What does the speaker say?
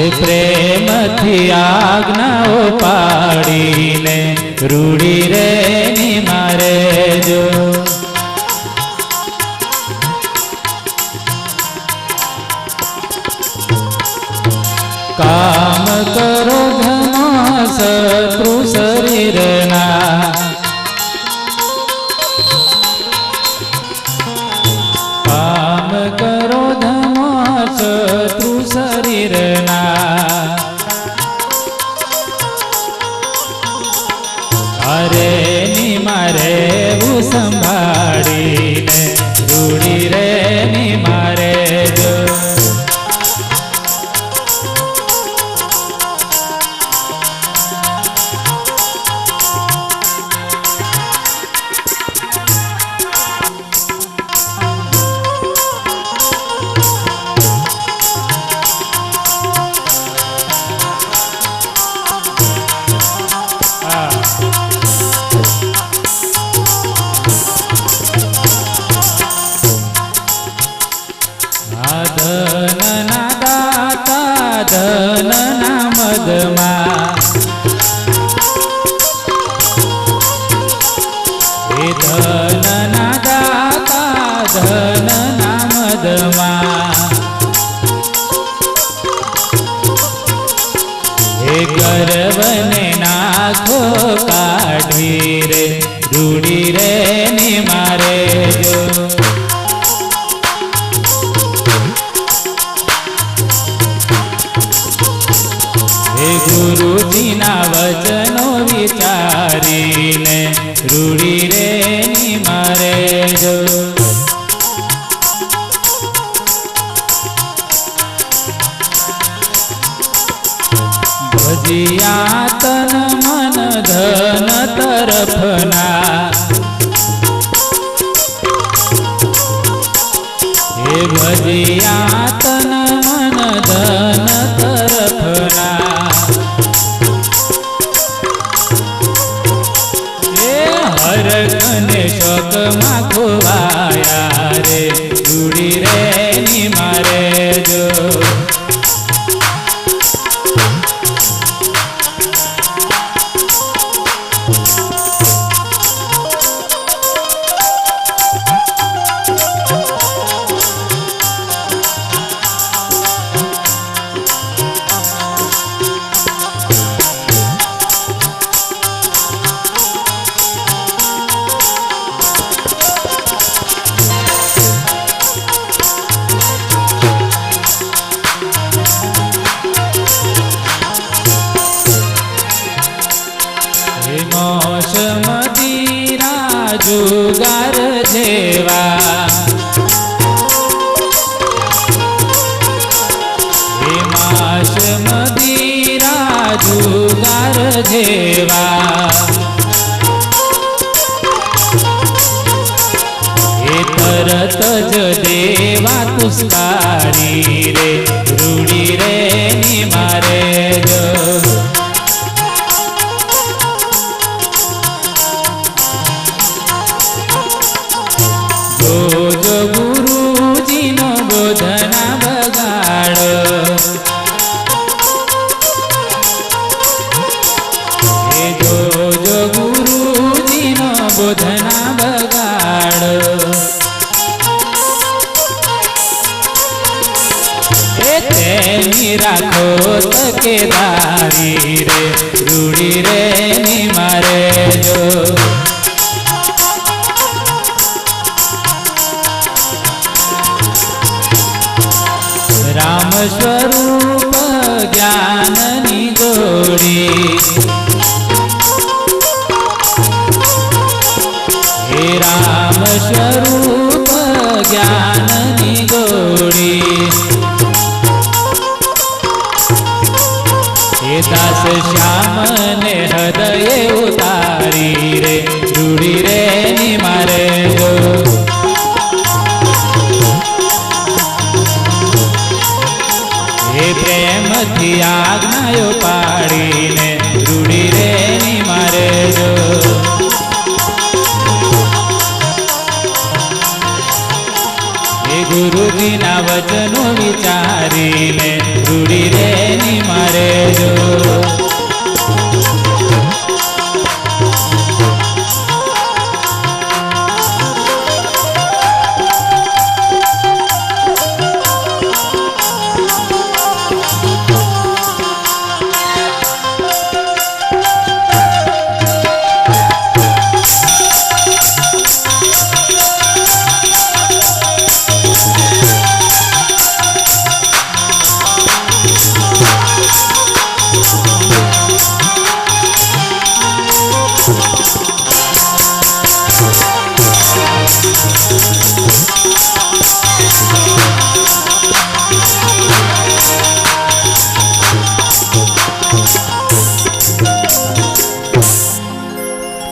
એ પ્રેમથી આજ્ઞાઓ પાડીને રૂડી રે નિમારે જો. કામ કરો ધમા શત્રુ શરીરના, કામ કરો ધમા શત્રુ શરીરના. અરે નિમારે સંભાળીને રૂડી રે નિમારે જો. ધનના દાતા ધનના મદમાં, એ ધનના દાતા ધનના મદમાં. એ ગર્વને નાખો કાઢી રે રૂડી રે નિમારે જો. ગુરુજીના વચનો વિચારીને રૂડી રે નિમારે જો. ભજિયા તન મન ધન તરફના, એ ભજિયા તન મન ધન તરફના. હરકને શોકમાં ખોવાયા રે રૂડી રે નિમારે જો. મોશ મદિરા જુગાર જેવા, હે માશ મદિરા જુગાર જેવા. એ તરત જ દેવા તુસ્કારી રે રૂડી રે નિમારે જો. જો ગુરુજીનો બોધના બગાડો, એ જો ગુરુજીનો બોધના બગાડો. એ તેની રાખો તકેદારી રે રૂડી રે નિમારે જો. રામ સ્વરૂપ જ્ઞાનની ગોળી, હે રામ સ્વરૂપ જ્ઞાનની ગોળી. હે દાસ શ્યામને હૃદય ઉતારી રે રૂડી રે નિમારે જો. એ પ્રેમથી આજ્ઞાઓ પાડીને રૂડી રે નિમારે જો. એ એ ગુરુજીના વચનો વિચારીને રૂડી રે નિમારે જો